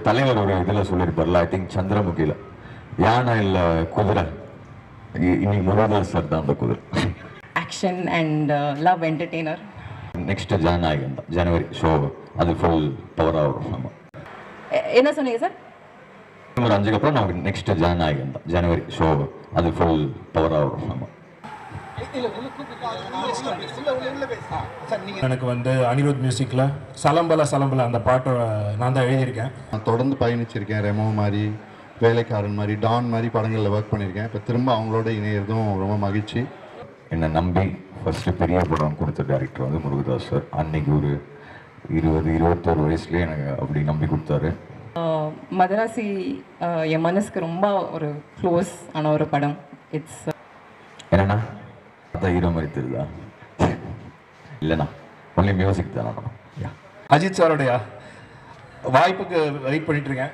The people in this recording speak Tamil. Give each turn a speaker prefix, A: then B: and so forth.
A: தலைவர் ஒரு இதில் சொல்லியிருப்பார்ல, ஐ திங்க் சந்திரமுகியில், யானை இல்லை குதிரை, இன்னைக்கு முருகதாஸ் சார் தான் அந்த குதிரை.
B: Action and love entertainer.
A: Next Jananayagan தான், ஜனவரி ஷோ, அது ஃபுல் பவராக வரும். ஆமாம்,
B: என்ன சொன்னீங்க சார்?
A: ஒரு 5க்கு அப்புறம் நமக்கு நெக்ஸ்ட் ஜனநாயகன் தான், ஜனவரி ஷோ, அது ஃபுல் பவராக வரும். ஆமாம்.
C: எனக்கு வந்து அனிருத் மியூசிக்கில் சலம்பல சலம்பல அந்த பாட்டை நான் தான் எழுதியிருக்கேன்.
D: நான் தொடர்ந்து பயணிச்சிருக்கேன். ரெமோ மாதிரி, வேலைக்காரன் மாதிரி, டான் மாதிரி படங்களில் ஒர்க் பண்ணியிருக்கேன். இப்போ திரும்ப அவங்களோட இணையிறதும் ரொம்ப மகிழ்ச்சி.
A: என்னை நம்பி ஃபஸ்ட்டு பெரிய படம் கொடுத்த டேரக்டர் வந்து முருகதாஸ் சார். அன்னைக்கு ஒரு 20-21 வயசுலேயே எனக்கு அப்படி நம்பி கொடுத்தாரு.
B: மதராசி என் மனசுக்கு ரொம்ப ஒரு க்ளோஸ் ஆன ஒரு படம். இட்ஸ்
A: என்னண்ணா அதான் ஹீரோ மாதிரி தெரியுதா? இல்லைண்ணா, ஒன்லி மியூசிக் தானே.
C: அஜித் சாரோடைய வாய்ப்புக்கு வெயிட் பண்ணிட்டு இருக்கேன்.